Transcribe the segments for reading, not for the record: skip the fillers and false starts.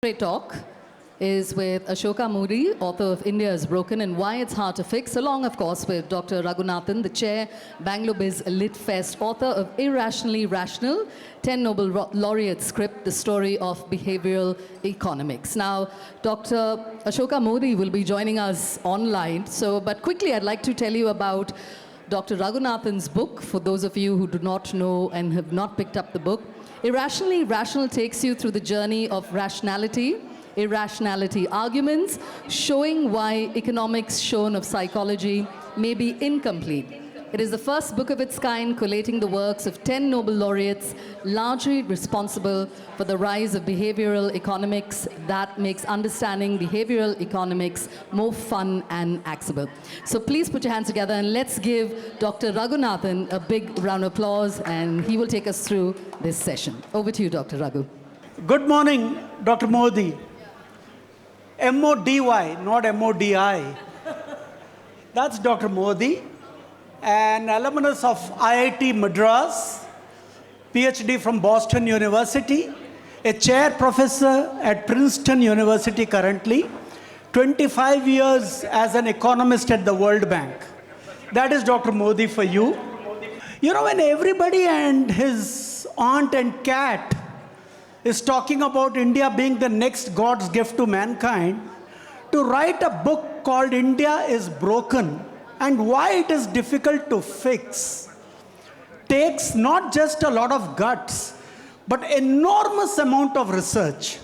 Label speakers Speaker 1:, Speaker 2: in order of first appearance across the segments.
Speaker 1: Great talk is with Ashoka Mody, author of India is Broken and Why It's Hard to Fix, along, of course, with Dr. Raghunathan, the chair, Bangalore Bizlitfest, author of Irrationally, Rational, 10 Nobel Laureates script, the story of behavioral economics. Now, Dr. Ashoka Mody will be joining us online. But quickly, I'd like to tell you about Dr. Raghunathan's book, for those of you who do not know and have not picked up the book. Irrationally, Rational takes you through the journey of rationality, irrationality arguments, showing why economics shown of psychology may be incomplete. It is the first book of its kind, collating the works of 10 Nobel laureates, largely responsible for the rise of behavioral economics that makes understanding behavioral economics more fun and accessible. So please put your hands together and let's give Dr. Raghunathan a big round of applause, and he will take us through this session. Over to you, Dr. Raghu.
Speaker 2: Good morning, Dr. Mody. M-O-D-Y, not M-O-D-I. That's Dr. Mody, an alumnus of IIT Madras, PhD from Boston University, a chair professor at Princeton University currently, 25 years as an economist at the World Bank. That is Dr. Mody for you. You know, when everybody and his aunt and cat is talking about India being the next God's gift to mankind, to write a book called India is Broken and Why It is Difficult to Fix takes not just a lot of guts, but enormous amount of research.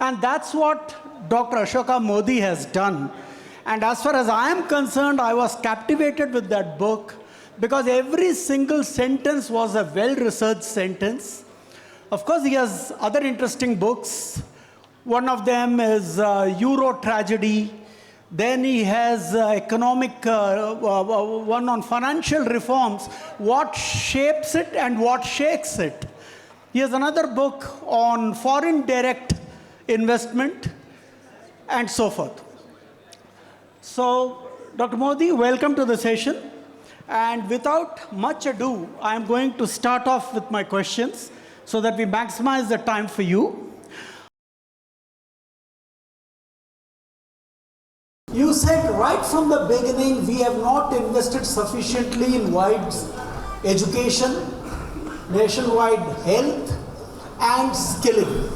Speaker 2: And that's what Dr. Ashoka Mody has done. And as far as I am concerned, I was captivated with that book because every single sentence was a well-researched sentence. Of course, he has other interesting books. One of them is Euro Tragedy. Then he has economic, one on financial reforms, what shapes it and what shakes it. He has another book on foreign direct investment and so forth. So, Dr. Mody, welcome to the session. And without much ado, I am going to start off with my questions so that we maximize the time for you. You said right from the beginning, we have not invested sufficiently in wide education, nationwide health, and skilling.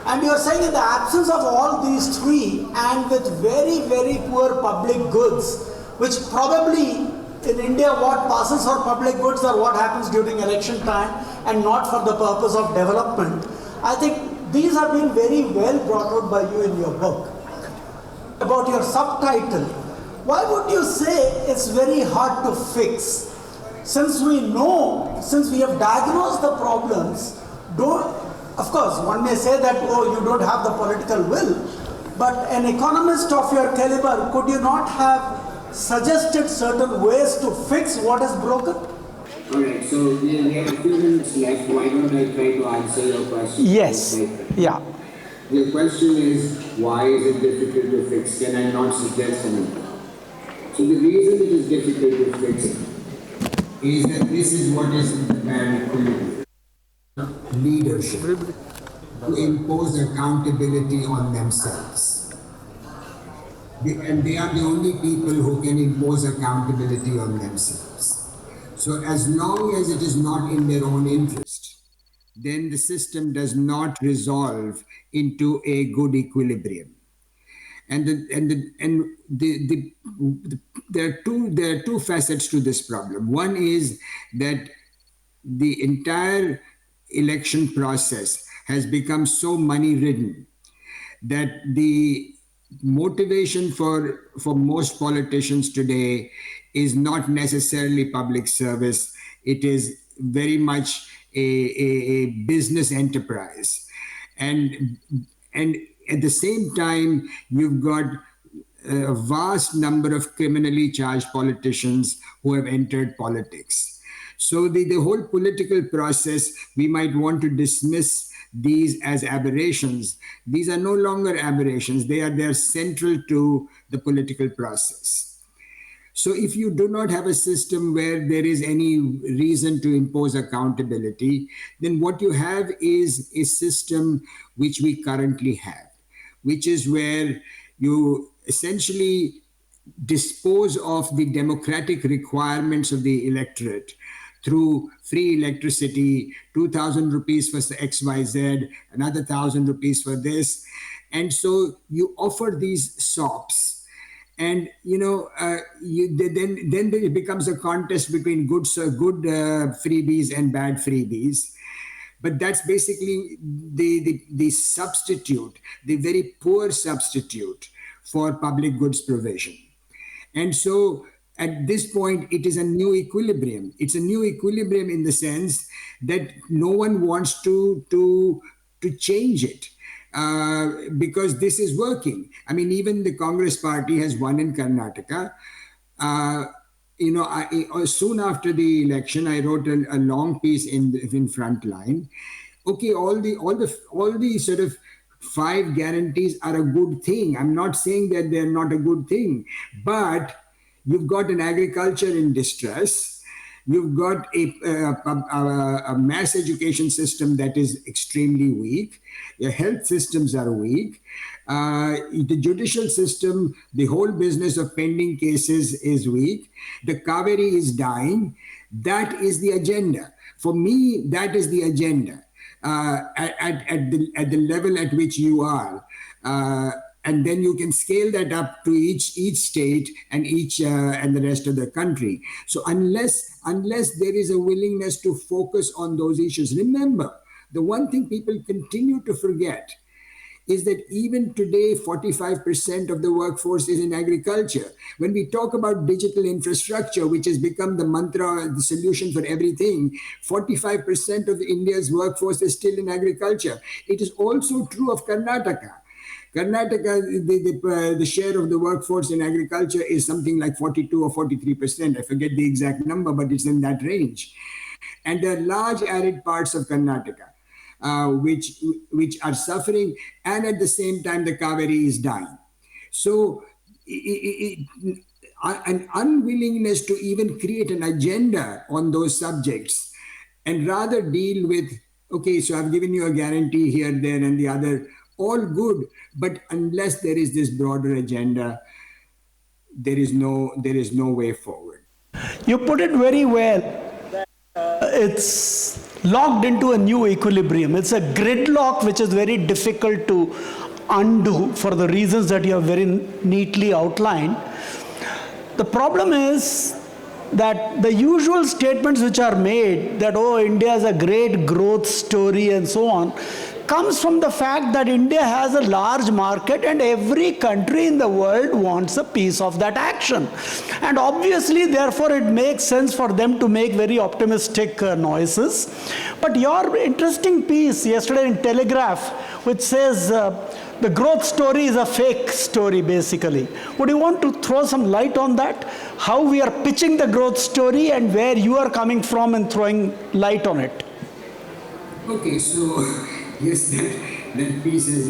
Speaker 2: And you are saying in the absence of all these three, and with very, very poor public goods, which probably in India, what passes for public goods are what happens during election time and not for the purpose of development. I think these have been very well brought out by you in your book. About your subtitle, why would you say it's very hard to fix? Since we know, since we have diagnosed the problems, of course, one may say that, oh, you don't have the political will, but an economist of your caliber, could you not have suggested certain ways to fix what is broken?
Speaker 3: All right, so we have a few minutes left. Why don't I try to answer your question?
Speaker 2: Yes, yeah.
Speaker 3: The question is, why is it difficult to fix? Can I not suggest anything? So the reason it is difficult to fix is that this is what is the bad equilibrium. Leadership to impose accountability on themselves. And they are the only people who can impose accountability on themselves. So as long as it is not in their own interest, then the system does not resolve into a good equilibrium. There are two facets to this problem. One is that the entire election process has become so money-ridden that the motivation for most politicians today is not necessarily public service. It is very much a business enterprise. And at the same time, you've got a vast number of criminally charged politicians who have entered politics. So the whole political process, we might want to dismiss these as aberrations. These are no longer aberrations. They are central to the political process. So if you do not have a system where there is any reason to impose accountability, then what you have is a system which we currently have. which is where you essentially dispose of the democratic requirements of the electorate through free electricity, 2,000 rupees for XYZ, another 1,000 rupees for this. And so you offer these SOPs. And then it becomes a contest between good freebies and bad freebies. But that's basically the substitute, the very poor substitute for public goods provision. And so at this point, it is a new equilibrium. It's a new equilibrium in the sense that no one wants to change it. Because this is working. I mean, even the Congress party has won in Karnataka. Soon after the election, I wrote a long piece in Frontline. Okay, all the sort of 5 guarantees are a good thing. I'm not saying that they're not a good thing, but you've got an agriculture in distress. You've got a mass education system that is extremely weak. Your health systems are weak. The judicial system, the whole business of pending cases is weak. The Kaveri is dying. That is the agenda. For me, that is the agenda at the level at which you are. And then you can scale that up to each state and and the rest of the country. So unless there is a willingness to focus on those issues, remember, the one thing people continue to forget is that even today, 45% of the workforce is in agriculture. When we talk about digital infrastructure, which has become the mantra, the solution for everything, 45% of India's workforce is still in agriculture. It is also true of Karnataka. Karnataka, the share of the workforce in agriculture is something like 42 or 43%. I forget the exact number, but it's in that range. And there are large arid parts of Karnataka, which are suffering, and at the same time, the Kaveri is dying. So an unwillingness to even create an agenda on those subjects and rather deal with, okay, so I've given you a guarantee here, there, and the other, all good, but unless there is this broader agenda, there is no way forward.
Speaker 2: You put it very well. It's locked into a new equilibrium. It's a gridlock which is very difficult to undo for the reasons that you have very neatly outlined. The problem is that the usual statements which are made that, oh, India is a great growth story and so on, comes from the fact that India has a large market and every country in the world wants a piece of that action. And obviously, therefore, it makes sense for them to make very optimistic noises. But your interesting piece yesterday in Telegraph, which says the growth story is a fake story, basically. Would you want to throw some light on that? How we are pitching the growth story and where you are coming from and throwing light on it?
Speaker 3: Okay, so yes, that piece has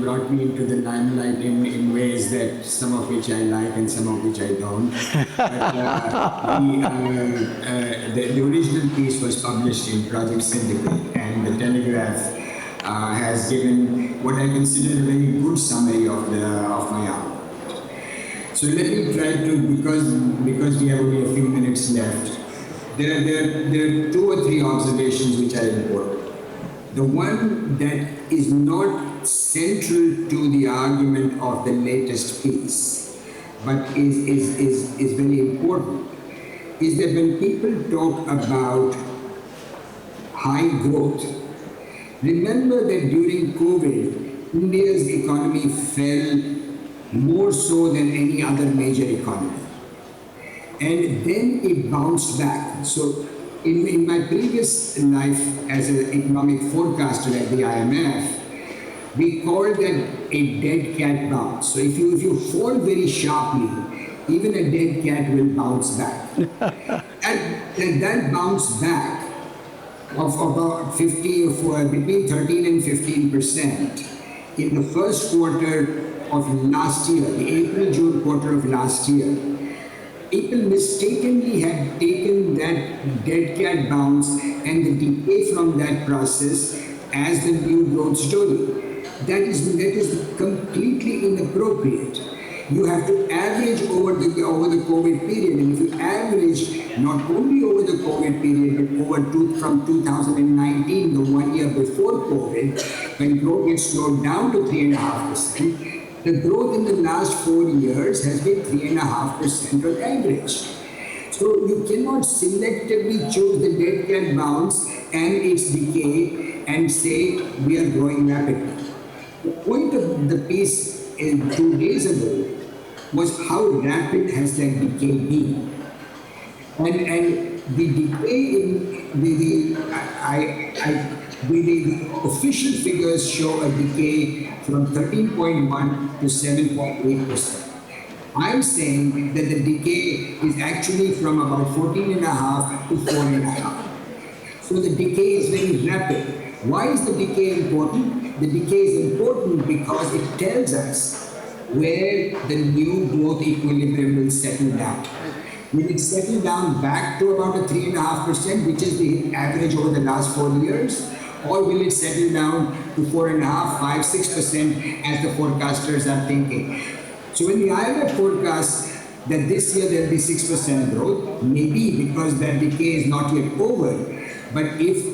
Speaker 3: brought me into the limelight in ways that some of which I like and some of which I don't. But the original piece was published in Project Syndicate, and the Telegraph has given what I consider a very good summary of my argument. So let me try to, because we have only a few minutes left, there are 2 or 3 observations which are important. The one that is not central to the argument of the latest piece, but is very important, is that when people talk about high growth, remember that during COVID, India's economy fell more so than any other major economy. And then it bounced back. So in my previous life as an economic forecaster at the IMF, we called that a dead cat bounce. So if you fall very sharply, even a dead cat will bounce back. and that bounce back of about between 13 and 15% in the first quarter of last year, the April-June quarter of last year, people mistakenly had taken that dead cat bounce and the decay from that process as the new growth story. that is completely inappropriate. You have to average over the COVID period, and if you average not only over the COVID period, but from 2019, the 1 year before COVID, when growth gets slowed down to 3.5%, the growth in the last 4 years has been 3.5% on average. So you cannot selectively choose the dead cat bounce and its decay and say we are growing rapidly. The point of the piece 2 days ago was how rapid has that decay been. And the decay in the official figures show a decay from 13.1 to 7.8%. I'm saying that the decay is actually from about 14.5 to 4.5. So the decay is very rapid. Why is the decay important? The decay is important because it tells us where the new growth equilibrium will settle down. Will it settle down back to about a 3.5%, which is the average over the last 4 years? Or will it settle down to 4.5%, 5%, 6% as the forecasters are thinking? So when the IMF forecasts that this year there will be 6% growth, maybe because that decay is not yet over, but if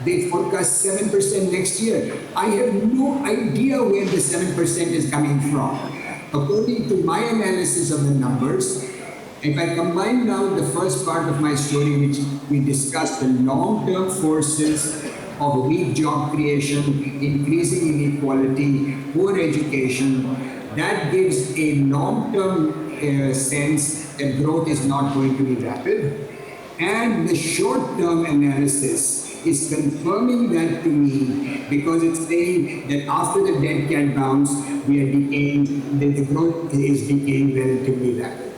Speaker 3: they forecast 7% next year, I have no idea where the 7% is coming from. According to my analysis of the numbers, if I combine now the first part of my story, which we discussed, the long-term forces of weak job creation, increasing inequality, poor education, that gives a long-term sense that growth is not going to be rapid. And the short-term analysis is confirming that to me because it's saying that after the dead cat bounce, we are decaying, the growth is decaying relatively rapid.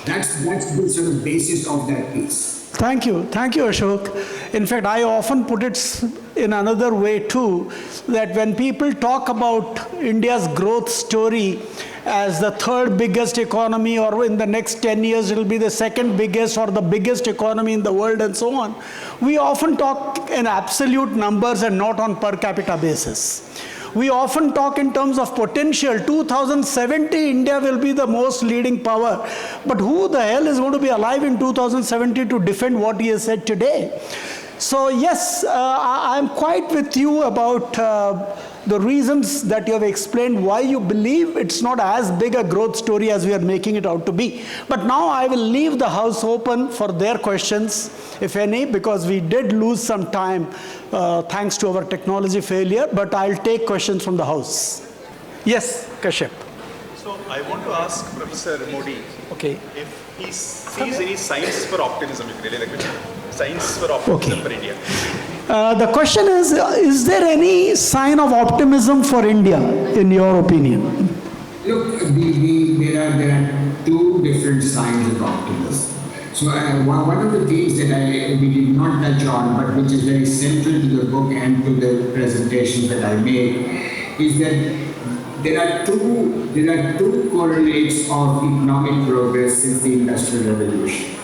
Speaker 3: That's the sort of basis of that piece.
Speaker 2: Thank you, Ashok. In fact, I often put it in another way too, that when people talk about India's growth story as the third biggest economy, or in the next 10 years it will be the second biggest or the biggest economy in the world and so on, we often talk in absolute numbers and not on per capita basis. We often talk in terms of potential. 2070, India will be the most leading power. But who the hell is going to be alive in 2070 to defend what he has said today? So yes, I'm quite with you about the reasons that you have explained why you believe it's not as big a growth story as we are making it out to be. But now I will leave the house open for their questions, if any, because we did lose some time thanks to our technology failure, but I'll take questions from the house. Yes, Kashyap.
Speaker 4: So I want to ask Professor Mody if he sees any signs for optimism, if really like signs for optimism for India.
Speaker 2: The question is there any sign of optimism for India, in your opinion?
Speaker 3: Look, there are two different signs of optimism. So one of the things that we did not touch on, but which is very central to the book and to the presentation that I made, is that there are two correlates of economic progress since the Industrial Revolution: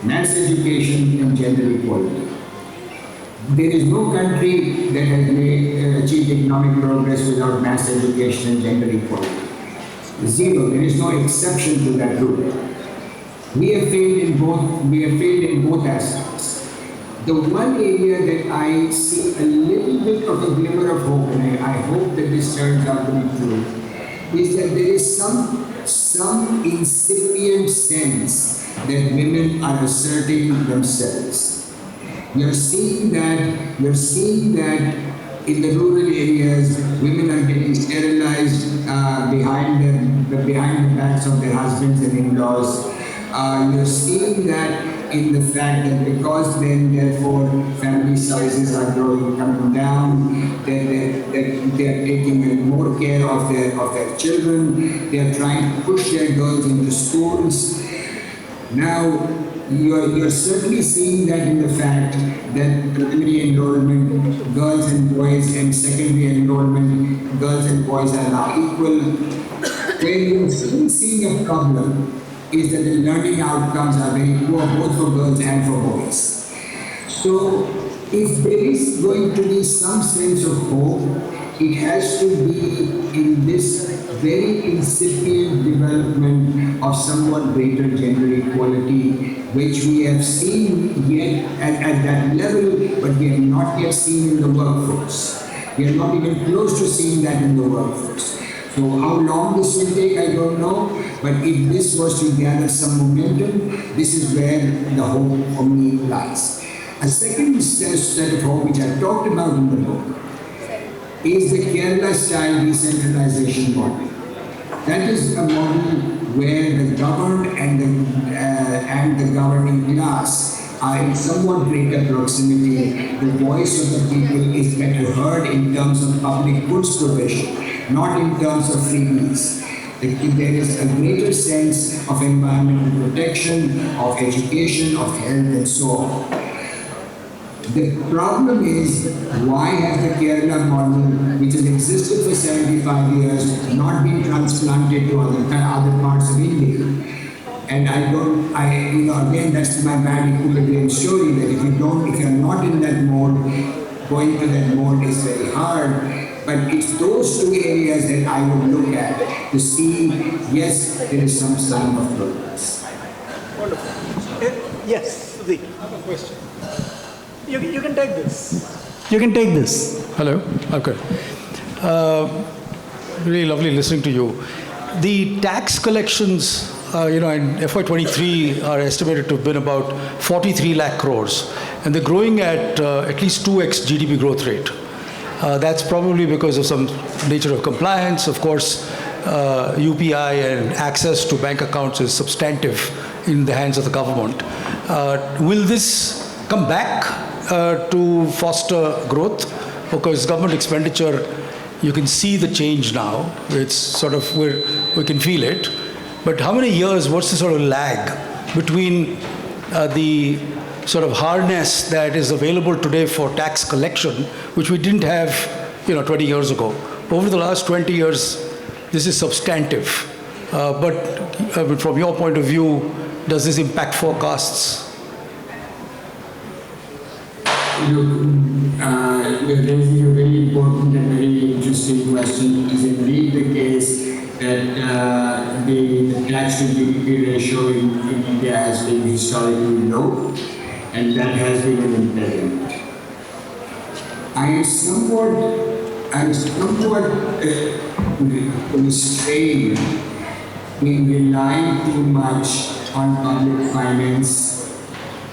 Speaker 3: mass education and gender equality. There is no country that has achieved economic progress without mass education and gender equality. Zero. There is no exception to that rule. We have failed in both. We have failed in both aspects. The one area that I see a little bit of a glimmer of hope, and I hope that this turns out to be true, is that there is some incipient sense that women are asserting themselves. You're seeing that in the rural areas, women are getting sterilized behind the backs of their husbands and in-laws. You're seeing that in the fact that because then therefore family sizes are coming down, they are taking more care of their children. They are trying to push their girls into schools. Now, you're certainly seeing that in the fact that primary enrollment, girls and boys, and secondary enrollment, girls and boys are now equal. Where you're still seeing a problem is that the learning outcomes are very poor, both for girls and for boys. So if there is going to be some sense of hope, it has to be in this very incipient development of somewhat greater gender equality, which we have seen yet at that level, but we have not yet seen in the workforce. We are not even close to seeing that in the workforce. So how long this will take, I don't know, but if this was to gather some momentum, this is where the hope for me lies. A second set of hope, which I talked about in the book, is the Kerala-style decentralization model. That is a model where the governed and the governing class are in somewhat greater proximity. The voice of the people is better heard in terms of public goods provision, not in terms of freebies. There is a greater sense of environmental protection, of education, of health, and so on. The problem is, why has the Kerala model, which has existed for 75 years, not been transplanted to other parts of India? And again, that's my bad equilibrium story, that if you're not in that mode, going to that mode is very hard. But it's those two areas that I would look at to see, yes, there is some sign of progress.
Speaker 2: Wonderful. Yes, Sudhi. I have a question. You can take this. You can take this.
Speaker 5: Hello. Okay. Really lovely listening to you. The tax collections, in FY23 are estimated to have been about 43 lakh crores, and they're growing at least 2x GDP growth rate. That's probably because of some nature of compliance. Of course, UPI and access to bank accounts is substantive in the hands of the government. Will this come back to foster growth? Because government expenditure, you can see the change now. It's sort of, we can feel it. But how many years, what's the sort of lag between the sort of harness that is available today for tax collection, which we didn't have 20 years ago? Over the last 20 years, this is substantive. But from your point of view, does this impact forecasts?
Speaker 3: You're raising a very important and very interesting question. It is indeed the case that the tax to GDP ratio in India has been historically low, and that has been an impediment. I am somewhat restrained in relying too much on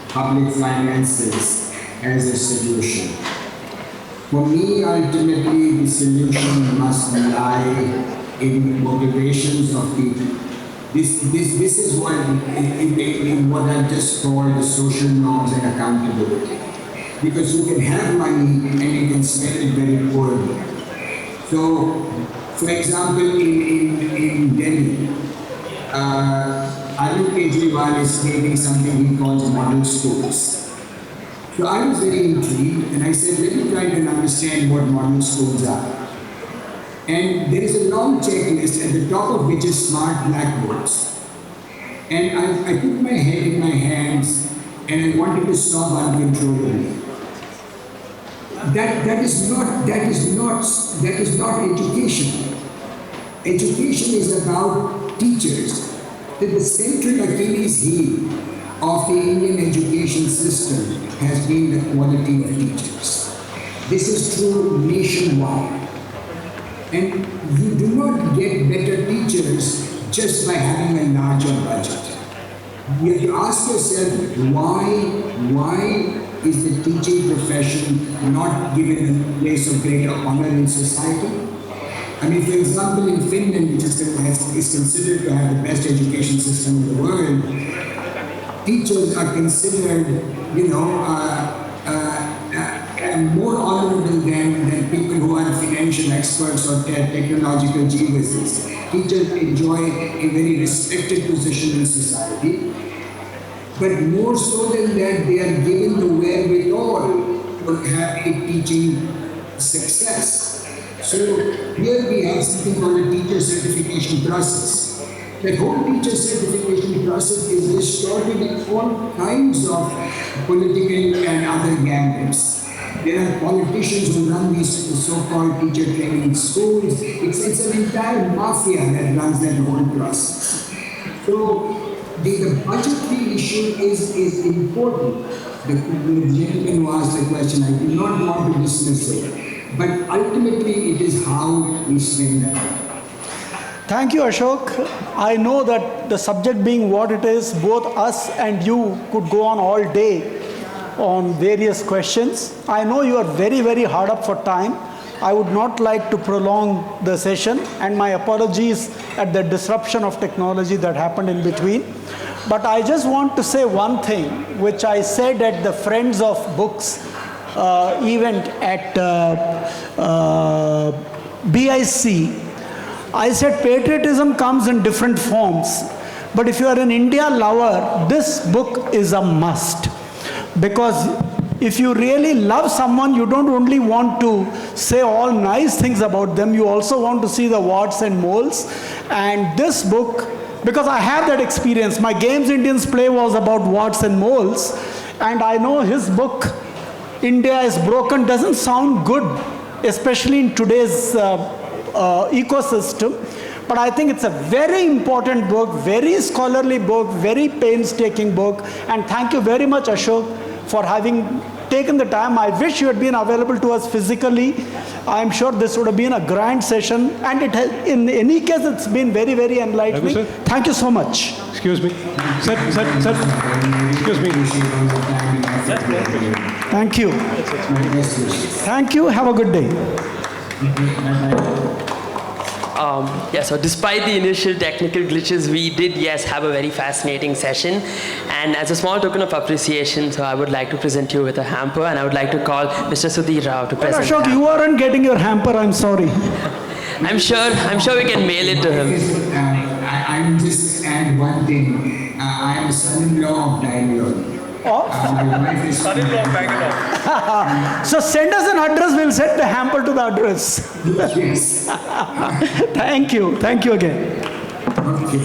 Speaker 3: public finances as a solution. For me, ultimately, the solution must lie in the motivations of people. This is what I just call the social norms and accountability. Because you can have money and you can spend it very poorly. So, for example, in Delhi, Arvind Kejriwal is creating something he calls model schools. So I was very intrigued, and I said, let me try to understand what model schools are. And there is a long checklist at the top of which is smart blackboards. And I put my head in my hands and I wanted to sob uncontrollably. That is not education. Education is about teachers. The central Achilles heel of the Indian education system has been the quality of teachers. This is true nationwide. And you do not get better teachers just by having a larger budget. You have to ask yourself, why is the teaching profession not given a place of greater honor in society? I mean, for example, in Finland, which is considered to have the best education system in the world, teachers are considered, more honorable than people who are financial experts or technological geniuses. Teachers enjoy a very respected position in society, but more so than that, they are given the wherewithal to have a teaching success. So here we have something called a teacher certification process. That whole teacher certification process is distorted in all kinds of political and other gambits. There are politicians who run these so-called teacher training schools. It's an entire mafia that runs that whole process. So the budgetary issue is important. The gentleman who asked the question, I do not want to dismiss it, but ultimately it is how we spend that.
Speaker 2: Thank you, Ashok. I know that the subject being what it is, both us and you could go on all day on various questions. I know you are very, very hard up for time. I would not like to prolong the session, and my apologies at the disruption of technology that happened in between. But I just want to say one thing, which I said at the Friends of Books event at BIC. I said patriotism comes in different forms, but if you are an India lover, this book is a must. Because if you really love someone, you don't only want to say all nice things about them, you also want to see the warts and moles. And this book, because I have that experience, my Games Indians play was about warts and moles, and I know his book, India is Broken, doesn't sound good, especially in today's ecosystem, but I think it's a very important book, very scholarly book, very painstaking book, and thank you very much, Ashok, for having taken the time. I wish you had been available to us physically. I'm sure this would have been a grand session, and it has, in any case, it's been very, very enlightening.
Speaker 6: Raghu,
Speaker 2: thank you so much.
Speaker 6: Excuse me. Sir. Excuse me.
Speaker 2: Thank you. Thank you. Have a good day.
Speaker 7: Yeah, so despite the initial technical glitches, we did, yes, have a very fascinating session. And as a small token of appreciation, so I would like to present you with a hamper, and I would like to call Mr. Sudhir Rao to present.
Speaker 2: Ashok, you aren't getting your hamper, I'm sorry.
Speaker 7: I'm sure we can mail it to him.
Speaker 3: I will just add one thing. I am a son-in-law of Bangalore. My wife is
Speaker 4: Son-in-law of Bangalore.
Speaker 2: So send us an address, we'll send the hamper to the address.
Speaker 3: Yes.
Speaker 2: Thank you again.
Speaker 3: Okay.